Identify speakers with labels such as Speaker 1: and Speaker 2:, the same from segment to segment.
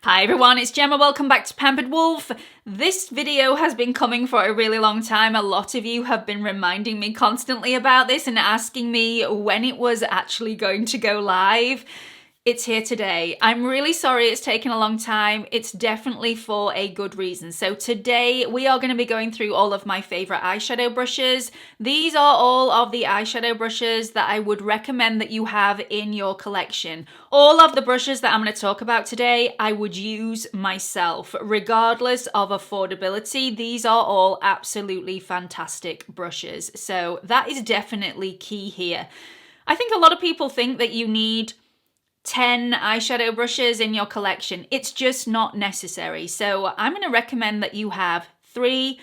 Speaker 1: Hi everyone, it's Gemma. Welcome back to Pampered Wolf. This video has been coming for a really long time. A lot of you have been reminding me constantly about this and asking me when it was actually going to go live. It's here today. I'm really sorry it's taken a long time. It's definitely for a good reason. So today we are going to be going through all of my favorite eyeshadow brushes. These are all of the eyeshadow brushes that I would recommend that you have in your collection. All of the brushes that I'm going to talk about today, I would use myself, regardless of affordability. These are all absolutely fantastic brushes. So that is definitely key here. I think a lot of people think that you need 10 eyeshadow brushes in your collection. It's just not necessary. So I'm going to recommend that you have 3,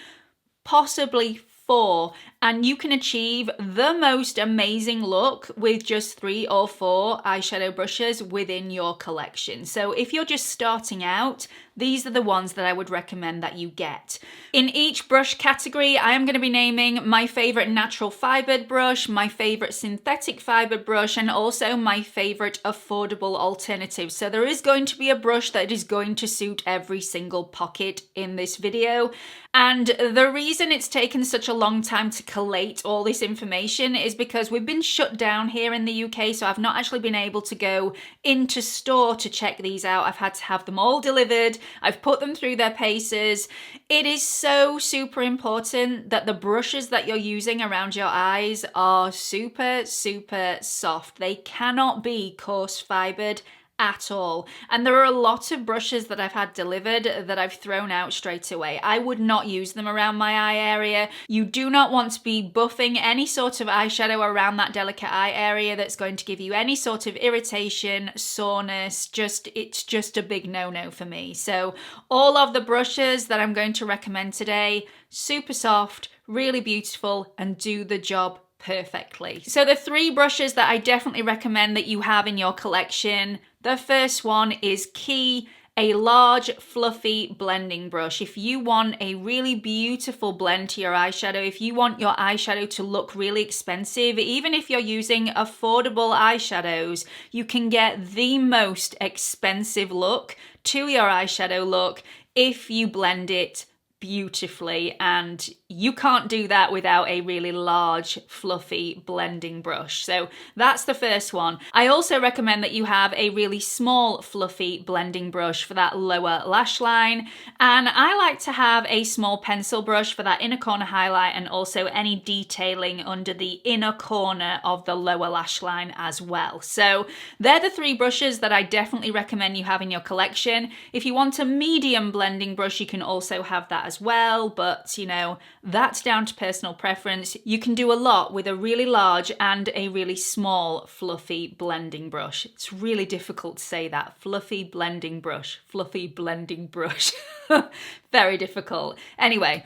Speaker 1: possibly 4, and you can achieve the most amazing look with just 3 or 4 eyeshadow brushes within your collection. So if you're just starting out, these are the ones that I would recommend that you get. In each brush category, I am going to be naming my favorite natural fibered brush, my favorite synthetic fibered brush, and also my favorite affordable alternative. So there is going to be a brush that is going to suit every single pocket in this video. And the reason it's taken such a long time to collate all this information is because we've been shut down here in the UK, so I've not actually been able to go into store to check these out. I've had to have them all delivered. I've put them through their paces. It is so super important that the brushes that you're using around your eyes are super, super soft. They cannot be coarse fibered at all. And there are a lot of brushes that I've had delivered that I've thrown out straight away. I would not use them around my eye area. You do not want to be buffing any sort of eyeshadow around that delicate eye area that's going to give you any sort of irritation, soreness. It's just a big no-no for me. So all of the brushes that I'm going to recommend today, super soft, really beautiful, and do the job perfectly. So the 3 brushes that I definitely recommend that you have in your collection. The first one is key, a large fluffy blending brush. If you want a really beautiful blend to your eyeshadow, if you want your eyeshadow to look really expensive, even if you're using affordable eyeshadows, you can get the most expensive look to your eyeshadow look if you blend it beautifully, and you can't do that without a really large fluffy blending brush. So that's the first one. I also recommend that you have a really small fluffy blending brush for that lower lash line, and I like to have a small pencil brush for that inner corner highlight and also any detailing under the inner corner of the lower lash line as well. So they're the 3 brushes that I definitely recommend you have in your collection. If you want a medium blending brush, you can also have that as well, but you know, that's down to personal preference. You can do a lot with a really large and a really small fluffy blending brush. It's really difficult to say that. Fluffy blending brush. Fluffy blending brush. Very difficult. Anyway,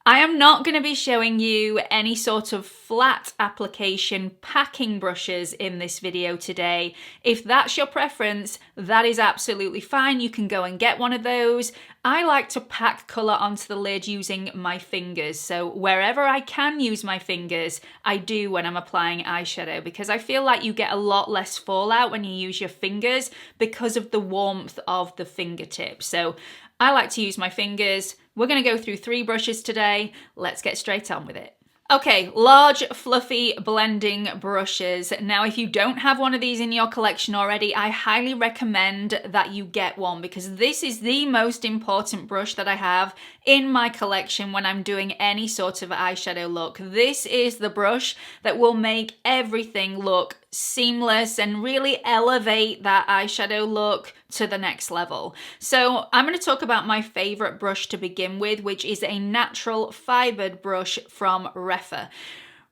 Speaker 1: I am not going to be showing you any sort of flat application packing brushes in this video today. If that's your preference, that is absolutely fine. You can go and get one of those. I like to pack colour onto the lid using my fingers. So wherever I can use my fingers, I do when I'm applying eyeshadow, because I feel like you get a lot less fallout when you use your fingers because of the warmth of the fingertips. So I like to use my fingers. We're going to go through 3 brushes today. Let's get straight on with it. Okay, large fluffy blending brushes. Now, if you don't have one of these in your collection already, I highly recommend that you get one, because this is the most important brush that I have in my collection when I'm doing any sort of eyeshadow look. This is the brush that will make everything look seamless and really elevate that eyeshadow look to the next level. So I'm going to talk about my favorite brush to begin with, which is a natural fibered brush from REPHR.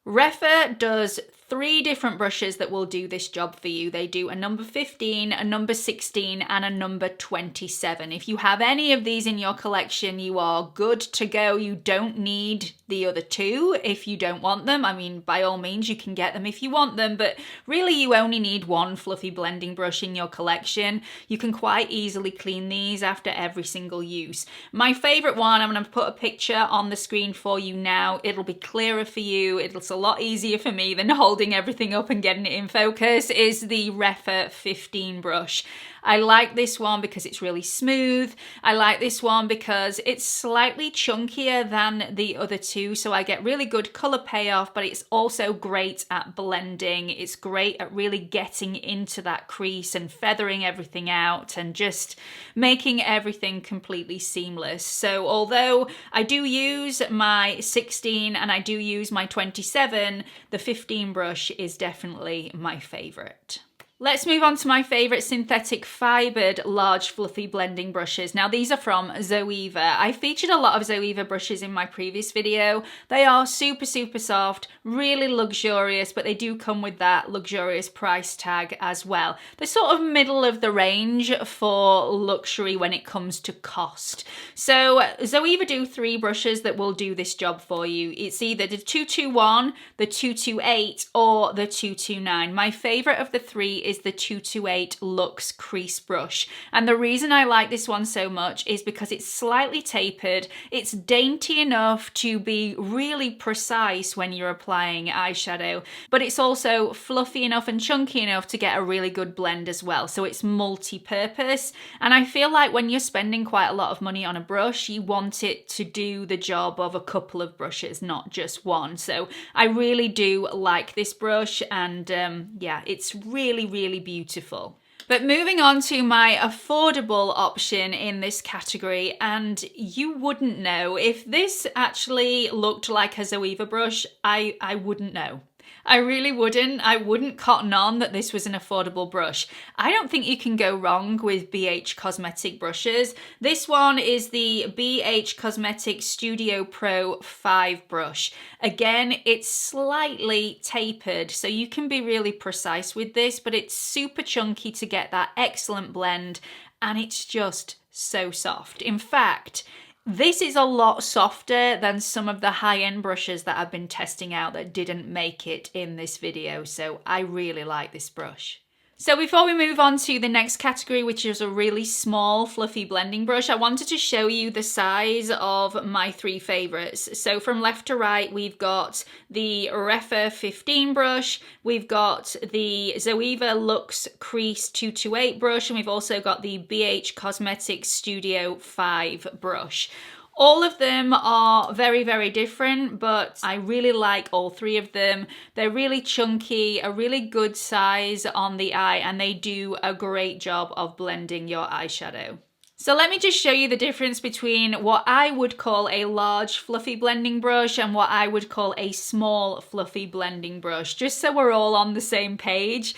Speaker 1: REPHR does 3 different brushes that will do this job for you. They do a number 15, a number 16, and a number 27. If you have any of these in your collection, you are good to go. You don't need the other 2 if you don't want them. I mean, by all means, you can get them if you want them, but really you only need 1 fluffy blending brush in your collection. You can quite easily clean these after every single use. My favorite one, I'm going to put a picture on the screen for you now. It'll be clearer for you. It's a lot easier for me than holding everything up and getting it in focus, is the REPHR 15 brush. I like this one because it's really smooth. I like this one because it's slightly chunkier than the other two, so I get really good color payoff, but it's also great at blending. It's great at really getting into that crease and feathering everything out and just making everything completely seamless. So although I do use my 16 and I do use my 27, the 15 brush is definitely my favorite. Let's move on to my favourite synthetic fibered large fluffy blending brushes. Now these are from ZOEVA. I featured a lot of ZOEVA brushes in my previous video. They are super, super soft, really luxurious, but they do come with that luxurious price tag as well. They're sort of middle of the range for luxury when it comes to cost. So ZOEVA do 3 brushes that will do this job for you. It's either the 221, the 228, or the 229. My favourite of the 3 is the 228 Luxe Crease Brush. And the reason I like this one so much is because it's slightly tapered, it's dainty enough to be really precise when you're applying eyeshadow, but it's also fluffy enough and chunky enough to get a really good blend as well. So it's multi-purpose. And I feel like when you're spending quite a lot of money on a brush, you want it to do the job of a couple of brushes, not just one. So I really do like this brush, and yeah, it's really beautiful. But moving on to my affordable option in this category, and you wouldn't know if this actually looked like a ZOEVA brush. I wouldn't know. I really wouldn't. I wouldn't cotton on that this was an affordable brush. I don't think you can go wrong with BH Cosmetic brushes. This one is the BH Cosmetic Studio Pro 5 brush. Again, it's slightly tapered, so you can be really precise with this, but it's super chunky to get that excellent blend, and it's just so soft. In fact, this is a lot softer than some of the high-end brushes that I've been testing out that didn't make it in this video, so I really like this brush. So before we move on to the next category, which is a really small fluffy blending brush, I wanted to show you the size of my 3 favorites. So from left to right, we've got the REPHR 15 brush, we've got the ZOEVA Luxe Crease 228 brush, and we've also got the BH Cosmetics Studio 5 brush. All of them are very different, but I really like all 3 of them. They're really chunky, a really good size on the eye, and they do a great job of blending your eyeshadow. So let me just show you the difference between what I would call a large fluffy blending brush and what I would call a small fluffy blending brush, just so we're all on the same page.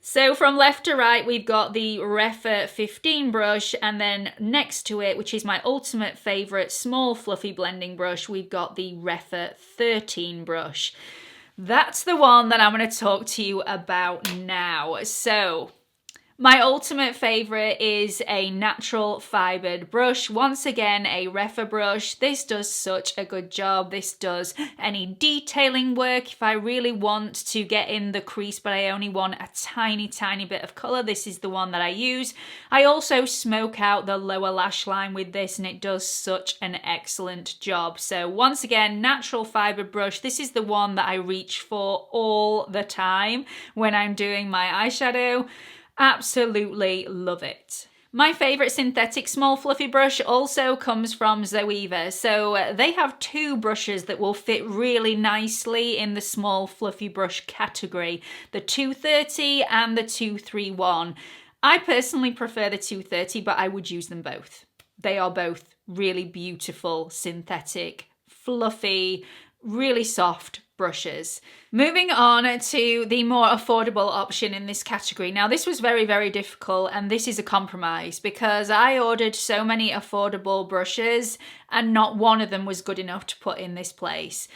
Speaker 1: So from left to right, we've got the REPHR 15 brush, and then next to it, which is my ultimate favorite small fluffy blending brush, we've got the REPHR 13 brush. That's the one that I'm going to talk to you about now. So my ultimate favorite is a natural fibered brush. Once again, a REPHR brush. This does such a good job. This does any detailing work. If I really want to get in the crease, but I only want a tiny bit of color, this is the one that I use. I also smoke out the lower lash line with this, and it does such an excellent job. So once again, natural fibered brush. This is the one that I reach for all the time when I'm doing my eyeshadow. Absolutely love it. My favourite synthetic small fluffy brush also comes from ZOEVA. So they have 2 brushes that will fit really nicely in the small fluffy brush category, the 230 and the 231. I personally prefer the 230, but I would use them both. They are both really beautiful, synthetic, fluffy, really soft brushes. Moving on to the more affordable option in this category. Now this was very difficult, and this is a compromise because I ordered so many affordable brushes and not one of them was good enough to put in this place.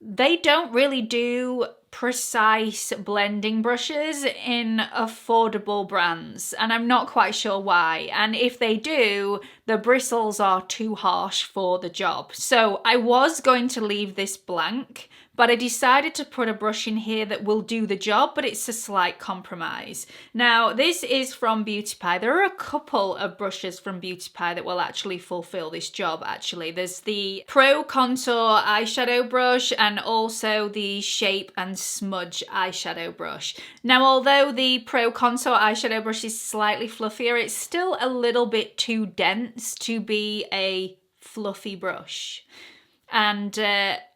Speaker 1: They don't really do precise blending brushes in affordable brands, and I'm not quite sure why. And if they do, the bristles are too harsh for the job. So I was going to leave this blank, but I decided to put a brush in here that will do the job, but it's a slight compromise. Now, this is from Beauty Pie. There are a couple of brushes from Beauty Pie that will actually fulfill this job, actually. There's the Pro Contour Eyeshadow brush and also the Shape and and Smudge eyeshadow brush. Now, although the Pro Contour eyeshadow brush is slightly fluffier, it's still a little bit too dense to be a fluffy brush. And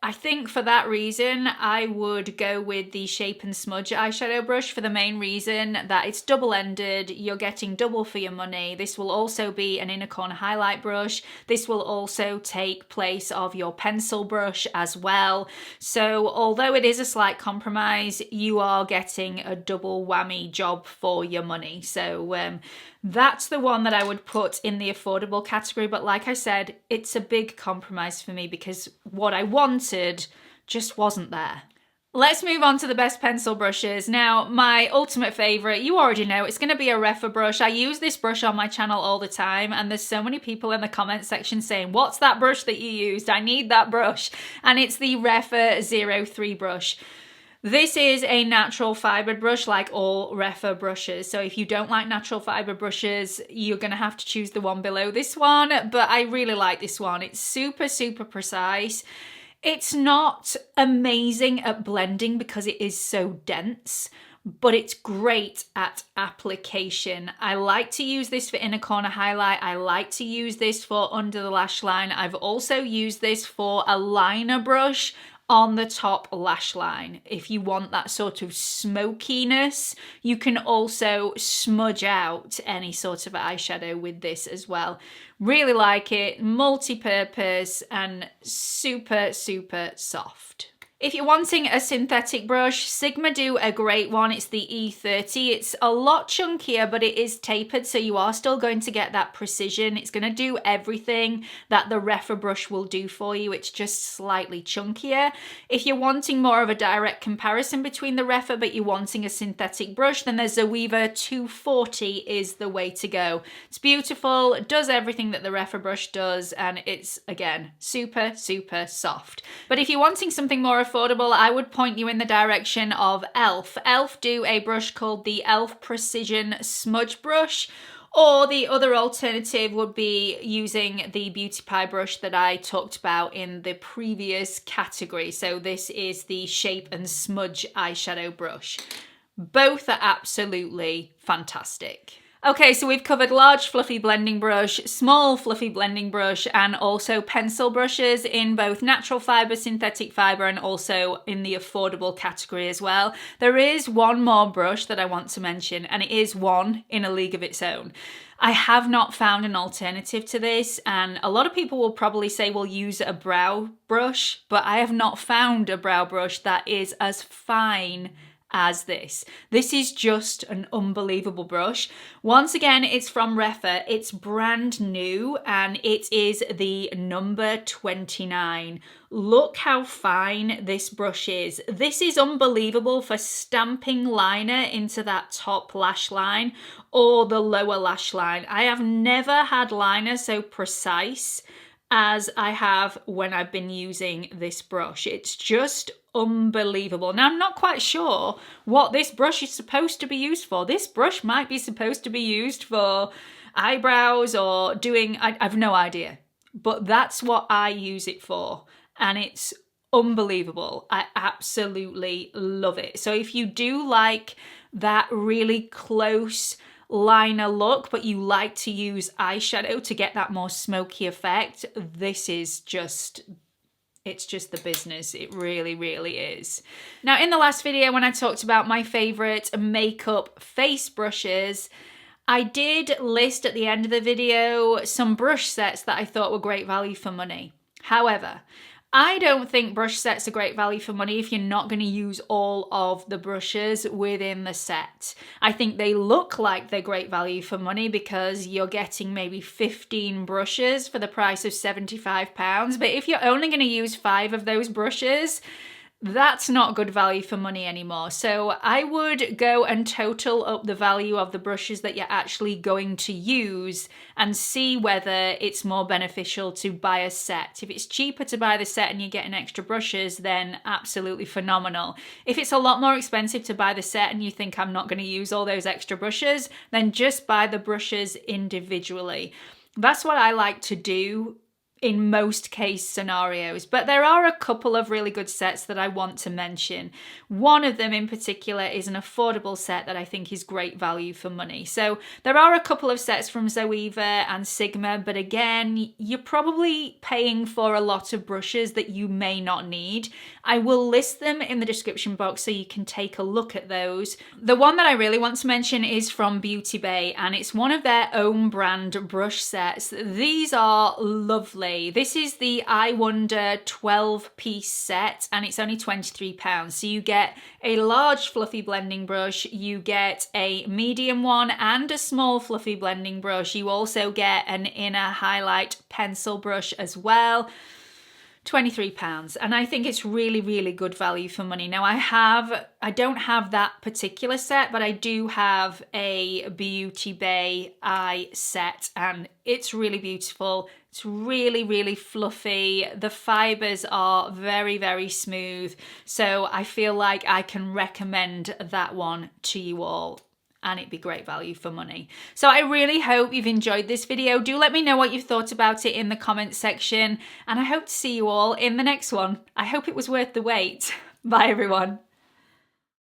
Speaker 1: I think for that reason, I would go with the Shape and Smudge eyeshadow brush for the main reason that it's double-ended, you're getting double for your money. This will also be an inner corner highlight brush. This will also take place of your pencil brush as well. So although it is a slight compromise, you are getting a double whammy job for your money. So that's the one that I would put in the affordable category. But like I said, it's a big compromise for me because what I wanted just wasn't there. Let's move on to the best pencil brushes. Now, my ultimate favorite, you already know, it's going to be a REPHR brush. I use this brush on my channel all the time, and there's so many people in the comment section saying, what's that brush that you used? I need that brush. And it's the REPHR 03 brush. This is a natural fiber brush like all REPHR brushes. So if you don't like natural fiber brushes, you're going to have to choose the one below this one. But I really like this one. It's super, super precise. It's not amazing at blending because it is so dense, but it's great at application. I like to use this for inner corner highlight. I like to use this for under the lash line. I've also used this for a liner brush on the top lash line. If you want that sort of smokiness, you can also smudge out any sort of eyeshadow with this as well. Really like it, multi-purpose and super, super soft. If you're wanting a synthetic brush, Sigma do a great one. It's the E30. It's a lot chunkier, but it is tapered, so you are still going to get that precision. It's going to do everything that the REPHR brush will do for you. It's just slightly chunkier. If you're wanting more of a direct comparison between the REPHR, but you're wanting a synthetic brush, then the ZOEVA 240 is the way to go. It's beautiful, it does everything that the REPHR brush does, and it's, again, super, super soft. But if you're wanting something more affordable, I would point you in the direction of e.l.f. e.l.f. do a brush called the e.l.f. Precision Smudge Brush, or the other alternative would be using the Beauty Pie brush that I talked about in the previous category. So this is the Shape and Smudge eyeshadow brush. Both are absolutely fantastic. Okay, so we've covered large fluffy blending brush, small fluffy blending brush, and also pencil brushes in both natural fiber, synthetic fiber, and also in the affordable category as well. There is one more brush that I want to mention, and it is one in a league of its own. I have not found an alternative to this, and a lot of people will probably say we'll use a brow brush, but I have not found a brow brush that is as fine as this. This is just an unbelievable brush. Once again, it's from REPHR. It's brand new and it is the number 29. Look how fine this brush is. This is unbelievable for stamping liner into that top lash line or the lower lash line. I have never had liner so precise as I have when I've been using this brush. It's just unbelievable. Now, I'm not quite sure what this brush is supposed to be used for. This brush might be supposed to be used for eyebrows or doing, I've no idea. But that's what I use it for. And it's unbelievable. I absolutely love it. So if you do like that really close liner look, but you like to use eyeshadow to get that more smoky effect, this is just, it's just the business. It really, really is. Now, in the last video, when I talked about my favorite makeup face brushes, I did list at the end of the video some brush sets that I thought were great value for money. However, I don't think brush sets are great value for money if you're not going to use all of the brushes within the set. I think they look like they're great value for money because you're getting maybe 15 brushes for the price of £75. But if you're only going to use 5 of those brushes, that's not good value for money anymore. So I would go and total up the value of the brushes that you're actually going to use and see whether it's more beneficial to buy a set. If it's cheaper to buy the set and you're getting extra brushes, then absolutely phenomenal. If it's a lot more expensive to buy the set and you think I'm not going to use all those extra brushes, then just buy the brushes individually. That's what I like to do in most case scenarios, but there are a couple of really good sets that I want to mention. One of them in particular is an affordable set that I think is great value for money. So there are a couple of sets from ZOEVA and Sigma, but again, you're probably paying for a lot of brushes that you may not need. I will list them in the description box so you can take a look at those. The one that I really want to mention is from Beauty Bay, and it's one of their own brand brush sets. These are lovely. This is the I Wonder 12-piece set, and it's only £23. So you get a large fluffy blending brush, you get a medium one and a small fluffy blending brush. You also get an inner highlight pencil brush as well. £23, and I think it's really, really good value for money. Now I don't have that particular set, but I do have a Beauty Bay eye set, and it's really beautiful. It's really, really fluffy. The fibers are very, very smooth. So I feel like I can recommend that one to you all, and it'd be great value for money. So I really hope you've enjoyed this video. Do let me know what you've thought about it in the comments section, and I hope to see you all in the next one. I hope it was worth the wait. Bye everyone.